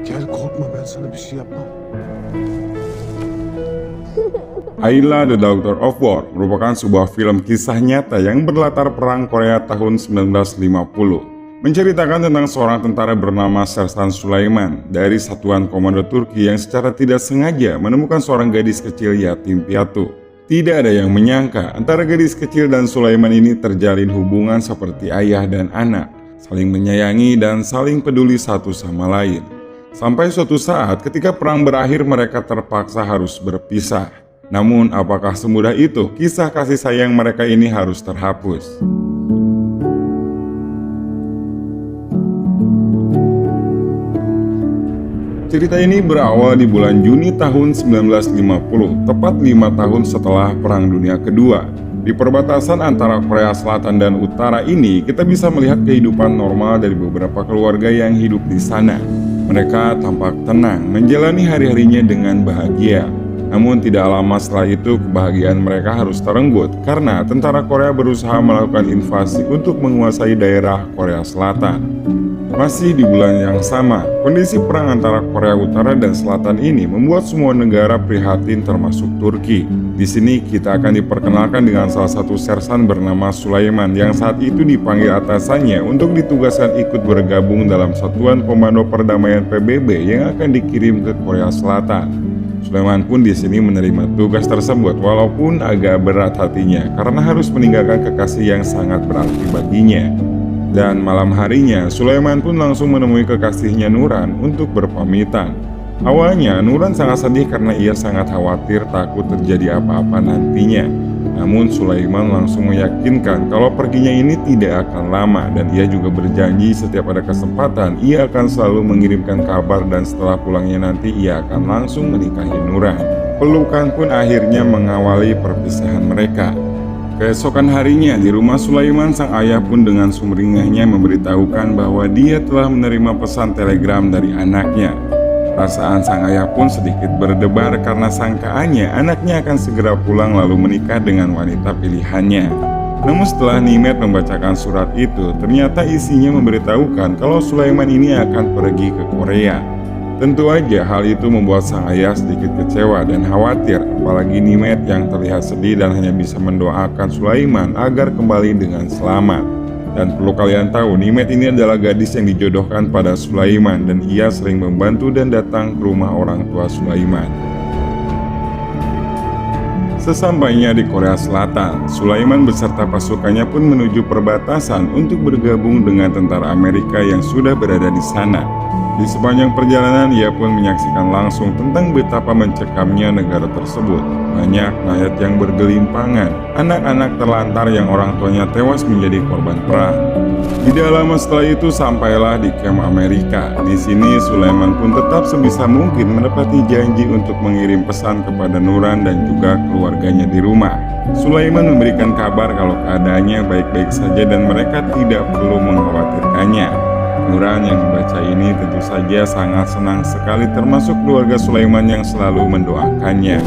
Gel korkma, ben sana bir şey yapmam. Ayla The Doctor of War merupakan sebuah film kisah nyata yang berlatar perang Korea tahun 1950. Menceritakan tentang seorang tentara bernama Sersan Sulaiman dari Satuan Komando Turki yang secara tidak sengaja menemukan seorang gadis kecil yatim piatu. Tidak ada yang menyangka antara gadis kecil dan Sulaiman ini terjalin hubungan seperti ayah dan anak, saling menyayangi dan saling peduli satu sama lain. Sampai suatu saat ketika perang berakhir mereka terpaksa harus berpisah. Namun apakah semudah itu kisah kasih sayang mereka ini harus terhapus? Cerita ini berawal di bulan Juni tahun 1950, tepat 5 tahun setelah Perang Dunia Kedua. Di perbatasan antara Korea Selatan dan Utara ini, kita bisa melihat kehidupan normal dari beberapa keluarga yang hidup di sana. Mereka tampak tenang, menjalani hari-harinya dengan bahagia. Namun tidak lama setelah itu kebahagiaan mereka harus terenggut karena tentara Korea berusaha melakukan invasi untuk menguasai daerah Korea Selatan. Masih di bulan yang sama, kondisi perang antara Korea Utara dan Selatan ini membuat semua negara prihatin termasuk Turki. Di sini kita akan diperkenalkan dengan salah satu sersan bernama Sulaiman yang saat itu dipanggil atasannya untuk ditugaskan ikut bergabung dalam Satuan Komando Perdamaian PBB yang akan dikirim ke Korea Selatan. Sulaiman pun di sini menerima tugas tersebut walaupun agak berat hatinya karena harus meninggalkan kekasih yang sangat berarti baginya. Dan malam harinya Sulaiman pun langsung menemui kekasihnya Nuran untuk berpamitan. Awalnya Nuran sangat sedih karena ia sangat khawatir takut terjadi apa-apa nantinya. Namun Sulaiman langsung meyakinkan kalau perginya ini tidak akan lama dan ia juga berjanji setiap ada kesempatan ia akan selalu mengirimkan kabar dan setelah pulangnya nanti ia akan langsung menikahi Nuran. Pelukan pun akhirnya mengawali perpisahan mereka. Keesokan harinya di rumah Sulaiman sang ayah pun dengan sumringahnya memberitahukan bahwa dia telah menerima pesan telegram dari anaknya. Perasaan sang ayah pun sedikit berdebar karena sangkaannya anaknya akan segera pulang lalu menikah dengan wanita pilihannya. Namun setelah Nimet membacakan surat itu, ternyata isinya memberitahukan kalau Sulaiman ini akan pergi ke Korea. Tentu aja hal itu membuat sang ayah sedikit kecewa dan khawatir, apalagi Nimet yang terlihat sedih dan hanya bisa mendoakan Sulaiman agar kembali dengan selamat. Dan perlu kalian tahu, Nimet ini adalah gadis yang dijodohkan pada Sulaiman dan ia sering membantu dan datang ke rumah orang tua Sulaiman. Sesampainya di Korea Selatan, Sulaiman beserta pasukannya pun menuju perbatasan untuk bergabung dengan tentara Amerika yang sudah berada di sana. Di sepanjang perjalanan ia pun menyaksikan langsung tentang betapa mencekamnya negara tersebut. Banyak mayat yang bergelimpangan, anak-anak terlantar yang orang tuanya tewas menjadi korban perang. Tidak lama setelah itu sampailah di kamp Amerika. Di sini Sulaiman pun tetap sebisa mungkin menepati janji untuk mengirim pesan kepada Nuran dan juga keluarganya di rumah. Sulaiman memberikan kabar kalau keadaannya baik-baik saja dan mereka tidak perlu mengkhawatirkannya. Nuran yang membaca ini tentu saja sangat senang sekali termasuk keluarga Sulaiman yang selalu mendoakannya.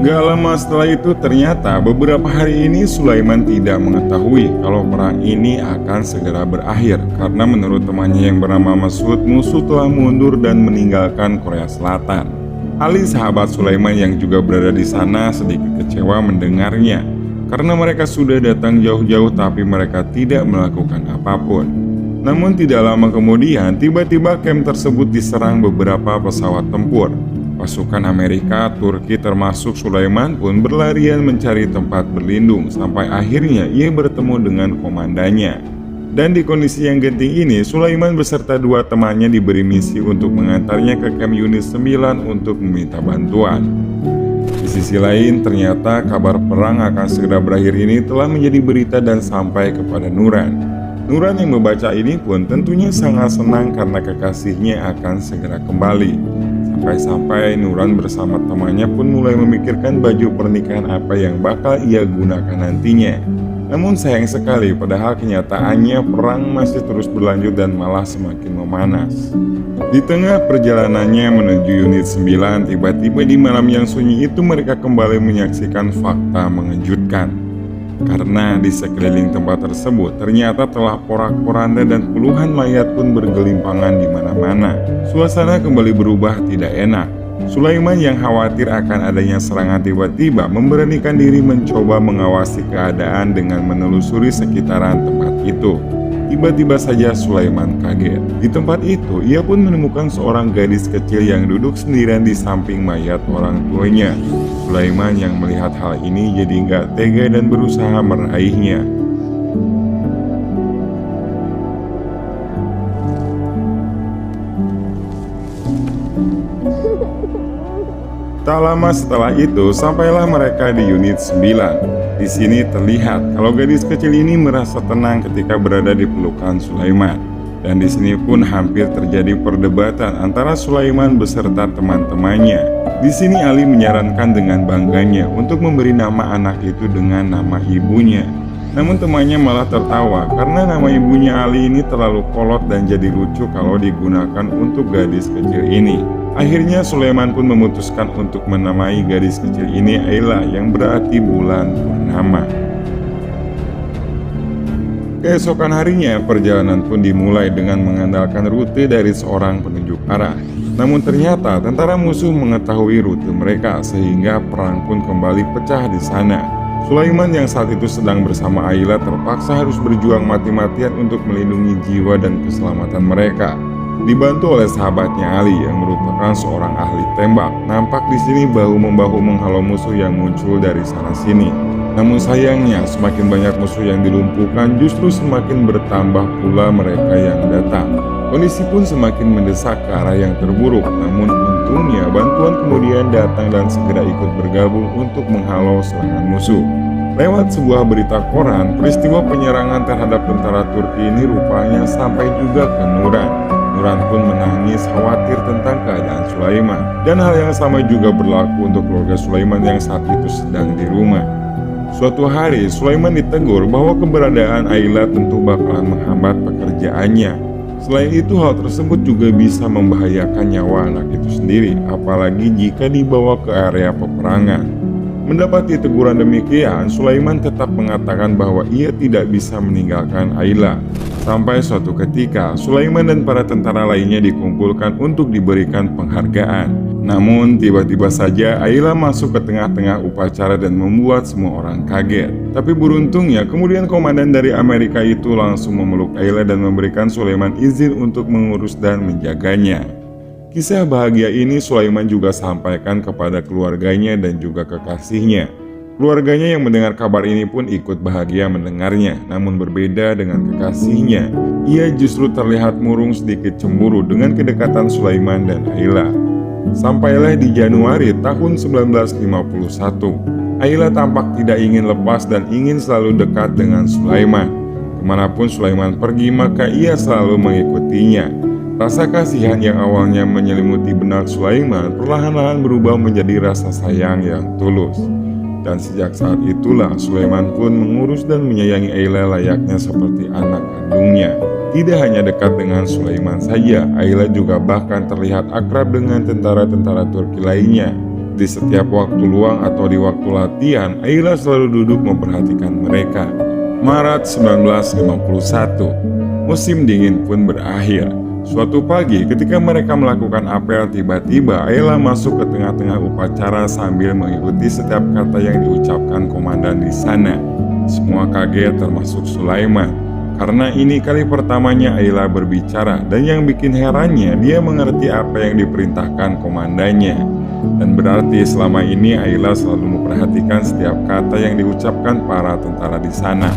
Gak lama setelah itu ternyata beberapa hari ini Sulaiman tidak mengetahui kalau perang ini akan segera berakhir karena menurut temannya yang bernama Masud, musuh telah mundur dan meninggalkan Korea Selatan. Ali sahabat Sulaiman yang juga berada di sana sedikit kecewa mendengarnya karena mereka sudah datang jauh-jauh tapi mereka tidak melakukan apapun. Namun tidak lama kemudian tiba-tiba kamp tersebut diserang beberapa pesawat tempur. Pasukan Amerika, Turki termasuk Sulaiman pun berlarian mencari tempat berlindung sampai akhirnya ia bertemu dengan komandannya. Dan di kondisi yang genting ini Sulaiman beserta dua temannya diberi misi untuk mengantarnya ke kamp unit 9 untuk meminta bantuan. Di sisi lain ternyata kabar perang akan segera berakhir ini telah menjadi berita dan sampai kepada Nuran. Nuran yang membaca ini pun tentunya sangat senang karena kekasihnya akan segera kembali. Sampai-sampai Nuran bersama temannya pun mulai memikirkan baju pernikahan apa yang bakal ia gunakan nantinya. Namun sayang sekali padahal kenyataannya perang masih terus berlanjut dan malah semakin memanas. Di tengah perjalanannya menuju unit 9, tiba-tiba di malam yang sunyi itu mereka kembali menyaksikan fakta mengejutkan. karena di sekeliling tempat tersebut ternyata telah porak-poranda dan puluhan mayat pun bergelimpangan di mana-mana. Suasana kembali berubah tidak enak. Sulaiman yang khawatir akan adanya serangan tiba-tiba memberanikan diri mencoba mengawasi keadaan dengan menelusuri sekitaran tempat itu. Tiba-tiba saja Sulaiman kaget. Di tempat itu ia pun menemukan seorang gadis kecil yang duduk sendirian di samping mayat orang tuanya. Sulaiman yang melihat hal ini jadi nggak tega dan berusaha meraihnya. Tak lama setelah itu, sampailah mereka di unit 9. Di sini terlihat kalau gadis kecil ini merasa tenang ketika berada di pelukan Sulaiman. Dan di sini pun hampir terjadi perdebatan antara Sulaiman beserta teman-temannya. Di sini Ali menyarankan dengan bangganya untuk memberi nama anak itu dengan nama ibunya. Namun temannya malah tertawa karena nama ibunya Ali ini terlalu kolot dan jadi lucu kalau digunakan untuk gadis kecil ini. Akhirnya Sulaiman pun memutuskan untuk menamai gadis kecil ini Ayla yang berarti bulan purnama. Keesokan harinya perjalanan pun dimulai dengan mengandalkan rute dari seorang penunjuk arah. Namun ternyata tentara musuh mengetahui rute mereka sehingga perang pun kembali pecah di sana. Sulaiman yang saat itu sedang bersama Ayla terpaksa harus berjuang mati-matian untuk melindungi jiwa dan keselamatan mereka. Dibantu oleh sahabatnya Ali yang merupakan seorang ahli tembak, nampak di sini bahu-membahu menghalau musuh yang muncul dari sana-sini. Namun sayangnya semakin banyak musuh yang dilumpuhkan justru semakin bertambah pula mereka yang datang. Kondisi pun semakin mendesak ke arah yang terburuk, namun untungnya bantuan kemudian datang dan segera ikut bergabung untuk menghalau serangan musuh. Lewat sebuah berita koran, peristiwa penyerangan terhadap tentara Turki ini rupanya sampai juga ke Nuran. Nuran pun menangis khawatir tentang keadaan Sulaiman. Dan hal yang sama juga berlaku untuk keluarga Sulaiman yang saat itu sedang di rumah. Suatu hari Sulaiman ditegur bahwa keberadaan Ayla tentu bakalan menghambat pekerjaannya. Selain itu hal tersebut juga bisa membahayakan nyawa anak itu sendiri, apalagi jika dibawa ke area peperangan. Mendapati teguran demikian, Sulaiman tetap mengatakan bahwa ia tidak bisa meninggalkan Ayla. Sampai suatu ketika, Sulaiman dan para tentara lainnya dikumpulkan untuk diberikan penghargaan. Namun tiba-tiba saja Ayla masuk ke tengah-tengah upacara dan membuat semua orang kaget. Tapi beruntungnya kemudian komandan dari Amerika itu langsung memeluk Ayla dan memberikan Sulaiman izin untuk mengurus dan menjaganya. Kisah bahagia ini Sulaiman juga sampaikan kepada keluarganya dan juga kekasihnya. Keluarganya yang mendengar kabar ini pun ikut bahagia mendengarnya, namun berbeda dengan kekasihnya. Ia justru terlihat murung sedikit cemburu dengan kedekatan Sulaiman dan Ayla. Sampailah di Januari tahun 1951. Ayla tampak tidak ingin lepas dan ingin selalu dekat dengan Sulaiman. Kemanapun Sulaiman pergi maka ia selalu mengikutinya. Rasa kasihan yang awalnya menyelimuti benak Sulaiman perlahan-lahan berubah menjadi rasa sayang yang tulus. Dan sejak saat itulah Sulaiman pun mengurus dan menyayangi Ayla layaknya seperti anak kandungnya. Tidak hanya dekat dengan Sulaiman saja, Ayla juga bahkan terlihat akrab dengan tentara-tentara Turki lainnya. Di setiap waktu luang atau di waktu latihan, Ayla selalu duduk memperhatikan mereka. Maret 1951, musim dingin pun berakhir. Suatu pagi ketika mereka melakukan apel, tiba-tiba Ayla masuk ke tengah-tengah upacara sambil mengikuti setiap kata yang diucapkan komandan di sana. Semua kaget termasuk Sulaiman, karena ini kali pertamanya Ayla berbicara dan yang bikin herannya dia mengerti apa yang diperintahkan komandannya. Dan berarti selama ini Ayla selalu memperhatikan setiap kata yang diucapkan para tentara di sana.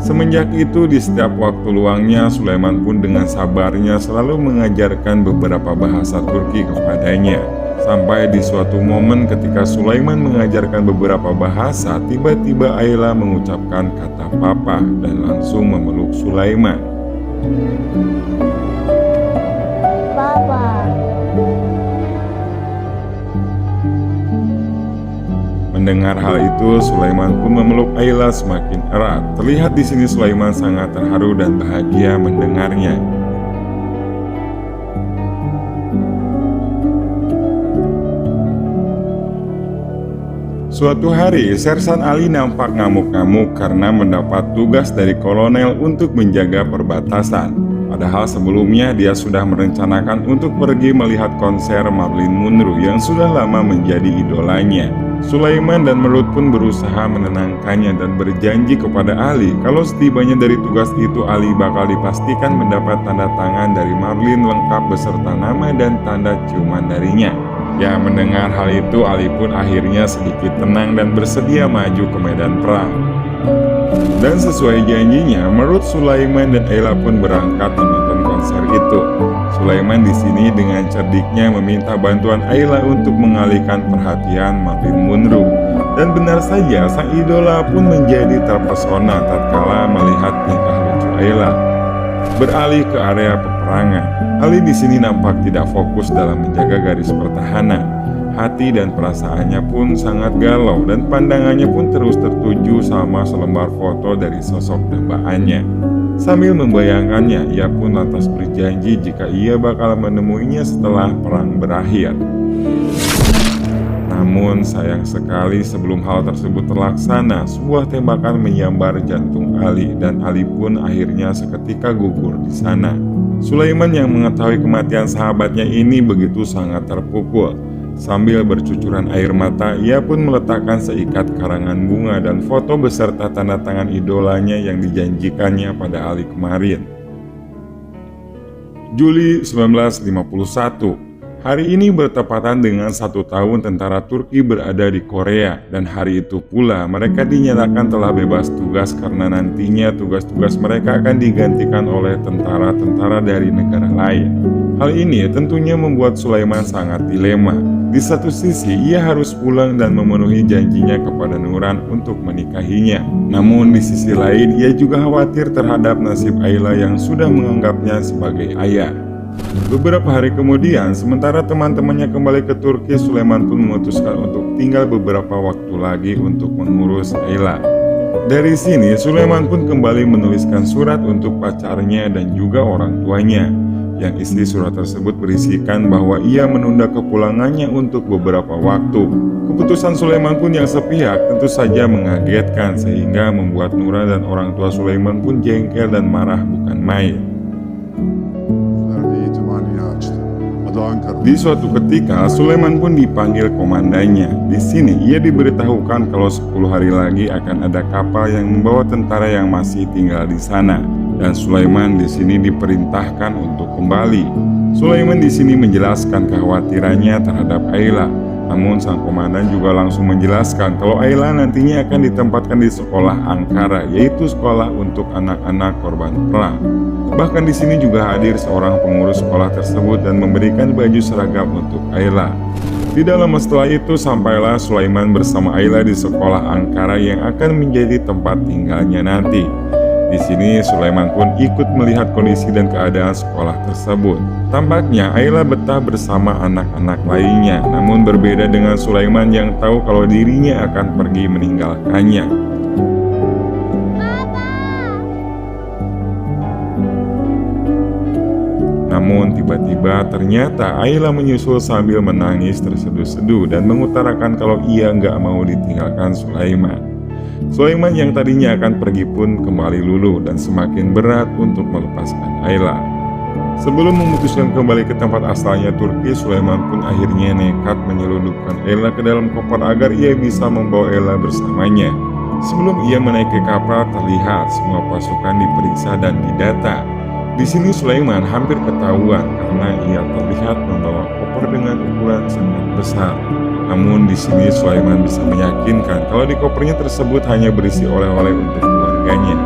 Semenjak itu di setiap waktu luangnya Sulaiman pun dengan sabarnya selalu mengajarkan beberapa bahasa Turki kepadanya. Sampai di suatu momen ketika Sulaiman mengajarkan beberapa bahasa, tiba-tiba Ayla mengucapkan kata papa dan langsung memeluk Sulaiman. Papa. Mendengar hal itu, Sulaiman pun memeluk Ayla semakin erat. Terlihat di sini Sulaiman sangat terharu dan bahagia mendengarnya. Suatu hari, Sersan Ali nampak ngamuk-ngamuk karena mendapat tugas dari kolonel untuk menjaga perbatasan. Padahal sebelumnya dia sudah merencanakan untuk pergi melihat konser Marilyn Monroe yang sudah lama menjadi idolanya. Sulaiman dan Merut pun berusaha menenangkannya dan berjanji kepada Ali kalau setibanya dari tugas itu Ali bakal dipastikan mendapat tanda tangan dari Marilyn lengkap beserta nama dan tanda ciuman darinya. Ya, mendengar hal itu Ali pun akhirnya sedikit tenang dan bersedia maju ke medan perang. Dan sesuai janjinya, Merut, Sulaiman dan Ayla pun berangkat menonton konser itu. Sulaiman di sini dengan cerdiknya meminta bantuan Ayla untuk mengalihkan perhatian Marilyn Monroe. Dan benar saja, sang idola pun menjadi terpesona tatkala melihat tingkah lucu Ayla. Beralih ke area peperangan, Ali di sini nampak tidak fokus dalam menjaga garis pertahanan. Hati dan perasaannya pun sangat galau dan pandangannya pun terus tertuju sama selembar foto dari sosok dambaannya. Sambil membayangkannya, ia pun lantas berjanji jika ia bakal menemuinya setelah perang berakhir. Namun sayang sekali sebelum hal tersebut terlaksana, sebuah tembakan menyambar jantung Ali dan Ali pun akhirnya seketika gugur di sana. Sulaiman yang mengetahui kematian sahabatnya ini begitu sangat terpukul. Sambil bercucuran air mata, ia pun meletakkan seikat karangan bunga dan foto beserta tanda tangan idolanya yang dijanjikannya pada Ali kemarin. Juli 1951. Hari ini bertepatan dengan 1 tahun tentara Turki berada di Korea, dan hari itu pula mereka dinyatakan telah bebas tugas karena nantinya tugas-tugas mereka akan digantikan oleh tentara-tentara dari negara lain. Hal ini tentunya membuat Sulaiman sangat dilema. Di satu sisi ia harus pulang dan memenuhi janjinya kepada Nuran untuk menikahinya. Namun di sisi lain ia juga khawatir terhadap nasib Ayla yang sudah menganggapnya sebagai ayah. Beberapa hari kemudian, sementara teman-temannya kembali ke Turki, Sulaiman pun memutuskan untuk tinggal beberapa waktu lagi untuk mengurus Ayla. Dari sini, Sulaiman pun kembali menuliskan surat untuk pacarnya dan juga orang tuanya. Yang isi surat tersebut berisikan bahwa ia menunda kepulangannya untuk beberapa waktu. Keputusan Sulaiman pun yang sepihak tentu saja mengagetkan sehingga membuat Nura dan orang tua Sulaiman pun jengkel dan marah bukan main. Di suatu ketika, Sulaiman pun dipanggil komandannya. Di sini ia diberitahukan kalau 10 hari lagi akan ada kapal yang membawa tentara yang masih tinggal di sana. Dan Sulaiman di sini diperintahkan untuk kembali. Sulaiman di sini menjelaskan kekhawatirannya terhadap Ayla. Namun sang komandan juga langsung menjelaskan kalau Ayla nantinya akan ditempatkan di sekolah Ankara, yaitu sekolah untuk anak-anak korban perang. Bahkan di sini juga hadir seorang pengurus sekolah tersebut dan memberikan baju seragam untuk Ayla. Tidak lama setelah itu sampailah Sulaiman bersama Ayla di sekolah Ankara yang akan menjadi tempat tinggalnya nanti. Di sini Sulaiman pun ikut melihat kondisi dan keadaan sekolah tersebut. Tampaknya Ayla betah bersama anak-anak lainnya, namun berbeda dengan Sulaiman yang tahu kalau dirinya akan pergi meninggalkannya. Namun tiba-tiba ternyata Ayla menyusul sambil menangis terseduh-seduh dan mengutarakan kalau ia nggak mau ditinggalkan Sulaiman. Sulaiman yang tadinya akan pergi pun kembali luluh dan semakin berat untuk melepaskan Ayla. Sebelum memutuskan kembali ke tempat asalnya Turki, Sulaiman pun akhirnya nekat menyelundupkan Ayla ke dalam koper agar ia bisa membawa Ayla bersamanya. Sebelum ia menaiki kapal, terlihat semua pasukan diperiksa dan didata. Di sini Sulaiman hampir ketahuan karena ia terlihat membawa koper dengan ukuran sangat besar. Namun di sini Sulaiman bisa meyakinkan kalau di kopernya tersebut hanya berisi oleh-oleh untuk keluarganya.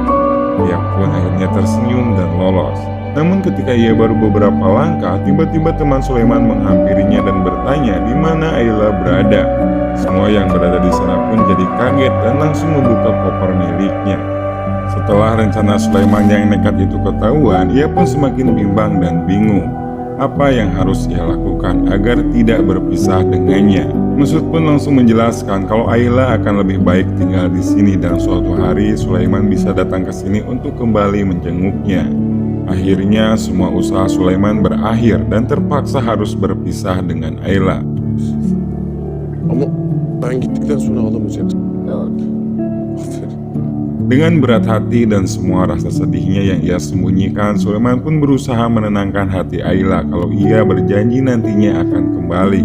Ia pun akhirnya tersenyum dan lolos. Namun ketika ia baru beberapa langkah, tiba-tiba teman Sulaiman menghampirinya dan bertanya di mana Ayla berada. Semua yang berada di sana pun jadi kaget dan langsung membuka koper miliknya. Setelah rencana Sulaiman yang nekat itu ketahuan, ia pun semakin bimbang dan bingung. Apa yang harus ia lakukan agar tidak berpisah dengannya? Mesut pun langsung menjelaskan kalau Ayla akan lebih baik tinggal di sini dan suatu hari Sulaiman bisa datang ke sini untuk kembali menjenguknya. Akhirnya semua usaha Sulaiman berakhir dan terpaksa harus berpisah dengan Ayla. Kamu Ben gittikten sonra ağlamayacaksın. Doğru. Aferin. Dengan berat hati dan semua rasa sedihnya yang ia sembunyikan, Sulaiman pun berusaha menenangkan hati Ayla kalau ia berjanji nantinya akan kembali.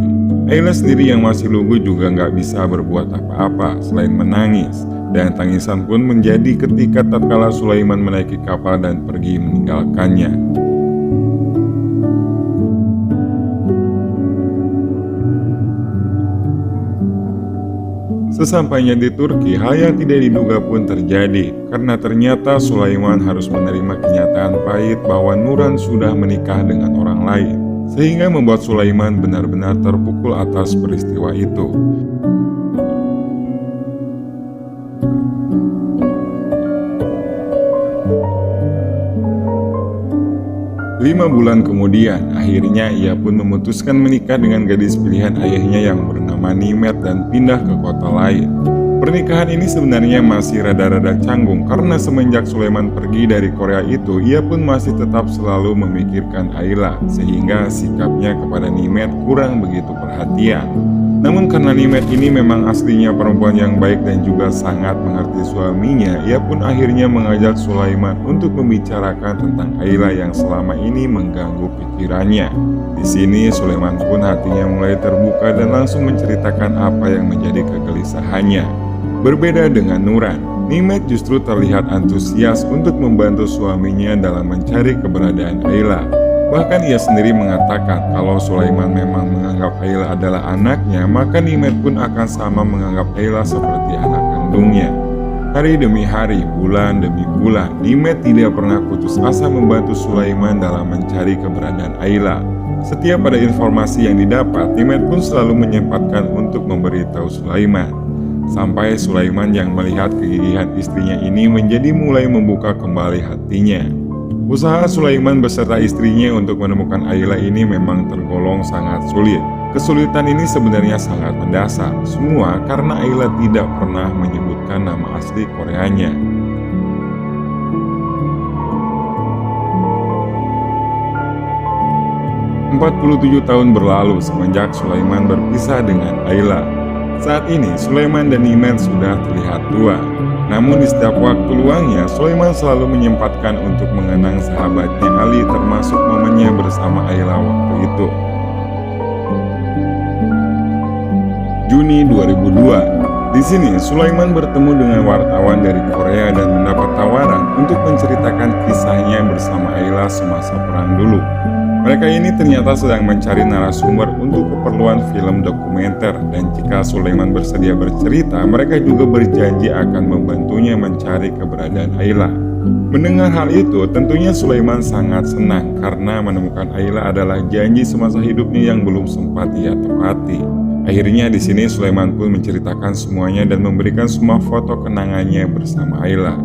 Ayla sendiri yang masih lugu juga nggak bisa berbuat apa-apa selain menangis. Dan tangisan pun menjadi ketika tatkala Sulaiman menaiki kapal dan pergi meninggalkannya. Sesampainya di Turki, hal yang tidak diduga pun terjadi, karena ternyata Sulaiman harus menerima kenyataan pahit bahwa Nuran sudah menikah dengan orang lain, sehingga membuat Sulaiman benar-benar terpukul atas peristiwa itu. Lima bulan kemudian, akhirnya ia pun memutuskan menikah dengan gadis pilihan ayahnya yang bernama Nimet dan pindah ke kota lain. Pernikahan ini sebenarnya masih rada-rada canggung karena semenjak Sulaiman pergi dari Korea itu, ia pun masih tetap selalu memikirkan Ayla, sehingga sikapnya kepada Nimet kurang begitu perhatian. Namun karena Nimet ini memang aslinya perempuan yang baik dan juga sangat mengerti suaminya, ia pun akhirnya mengajak Sulaiman untuk membicarakan tentang Ayla yang selama ini mengganggu pikirannya. Di sini Sulaiman pun hatinya mulai terbuka dan langsung menceritakan apa yang menjadi kegelisahannya. Berbeda dengan Nuran, Nimet justru terlihat antusias untuk membantu suaminya dalam mencari keberadaan Ayla. Bahkan ia sendiri mengatakan kalau Sulaiman memang menganggap Ayla adalah anaknya, maka Nimet pun akan sama menganggap Ayla seperti anak kandungnya. Hari demi hari, bulan demi bulan, Nimet tidak pernah putus asa membantu Sulaiman dalam mencari keberadaan Ayla. Setiap ada informasi yang didapat, Nimet pun selalu menyempatkan untuk memberitahu Sulaiman. Sampai Sulaiman yang melihat kegigihan istrinya ini menjadi mulai membuka kembali hatinya. Usaha Sulaiman beserta istrinya untuk menemukan Ayla ini memang tergolong sangat sulit. Kesulitan ini sebenarnya sangat mendasar, semua karena Ayla tidak pernah menyebutkan nama asli Koreanya. "47 tahun berlalu semenjak Sulaiman berpisah dengan Ayla. Saat ini Sulaiman dan Nimet sudah terlihat tua. Namun di setiap waktu luangnya, Sulaiman selalu menyempatkan untuk mengenang sahabatnya Ali, termasuk momennya bersama Ayla waktu itu. Juni 2002, di sini Sulaiman bertemu dengan wartawan dari Korea dan mendapat tawaran untuk menceritakan kisahnya bersama Ayla semasa perang dulu. Mereka ini ternyata sedang mencari narasumber untuk keperluan film dokumenter, dan jika Sulaiman bersedia bercerita, mereka juga berjanji akan membantunya mencari keberadaan Ayla. Mendengar hal itu, tentunya Sulaiman sangat senang karena menemukan Ayla adalah janji semasa hidupnya yang belum sempat ia tepati. Akhirnya di sini Sulaiman pun menceritakan semuanya dan memberikan semua foto kenangannya bersama Ayla.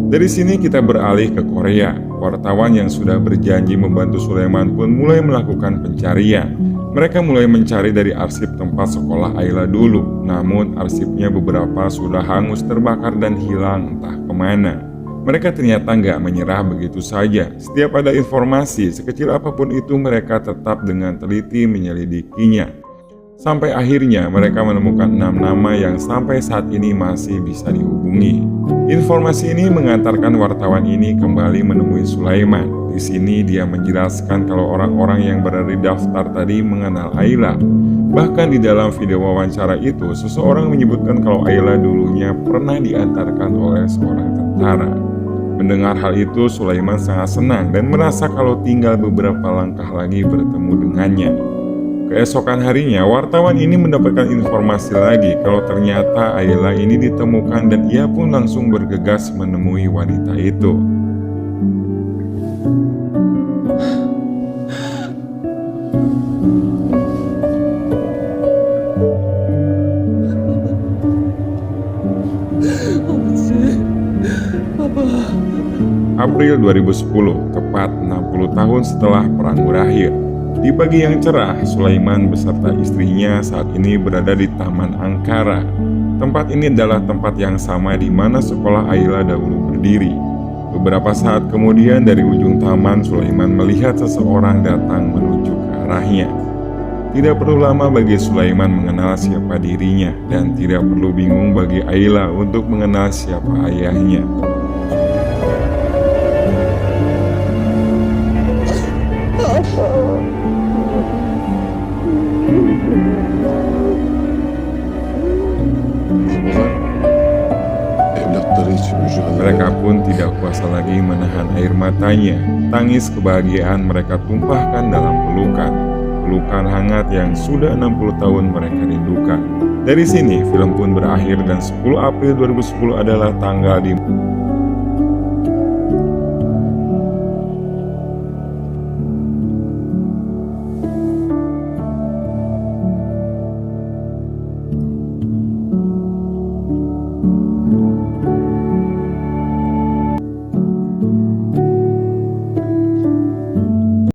Dari sini kita beralih ke Korea. Wartawan yang sudah berjanji membantu Sulaiman pun mulai melakukan pencarian. Mereka mulai mencari dari arsip tempat sekolah Ayla dulu. Namun arsipnya beberapa sudah hangus terbakar dan hilang entah kemana. Mereka ternyata nggak menyerah begitu saja. Setiap ada informasi, sekecil apapun itu mereka tetap dengan teliti menyelidikinya. Sampai akhirnya mereka menemukan 6 nama yang sampai saat ini masih bisa dihubungi. Informasi ini mengantarkan wartawan ini kembali menemui Sulaiman. Di sini dia menjelaskan kalau orang-orang yang berada di daftar tadi mengenal Ayla. Bahkan di dalam video wawancara itu, seseorang menyebutkan kalau Ayla dulunya pernah diantarkan oleh seorang tentara. Mendengar hal itu, Sulaiman sangat senang dan merasa kalau tinggal beberapa langkah lagi bertemu dengannya. Keesokan harinya, wartawan ini mendapatkan informasi lagi kalau ternyata Ayla ini ditemukan dan ia pun langsung bergegas menemui wanita itu. April 2010, tepat 60 tahun setelah perang berakhir. Di pagi yang cerah, Sulaiman beserta istrinya saat ini berada di Taman Angkara. Tempat ini adalah tempat yang sama di mana sekolah Ayla dahulu berdiri. Beberapa saat kemudian dari ujung taman, Sulaiman melihat seseorang datang menuju ke arahnya. Tidak perlu lama bagi Sulaiman mengenal siapa dirinya, dan tidak perlu bingung bagi Ayla untuk mengenal siapa ayahnya. Bunlar evlatları için mücadele Mereka pun tidak kuasa lagi menahan air matanya. Tangis kebahagiaan mereka tumpahkan dalam pelukan. Pelukan hangat yang sudah 60 tahun mereka rindukan. Dari sini film pun berakhir dan 10 April 2010 adalah tanggal di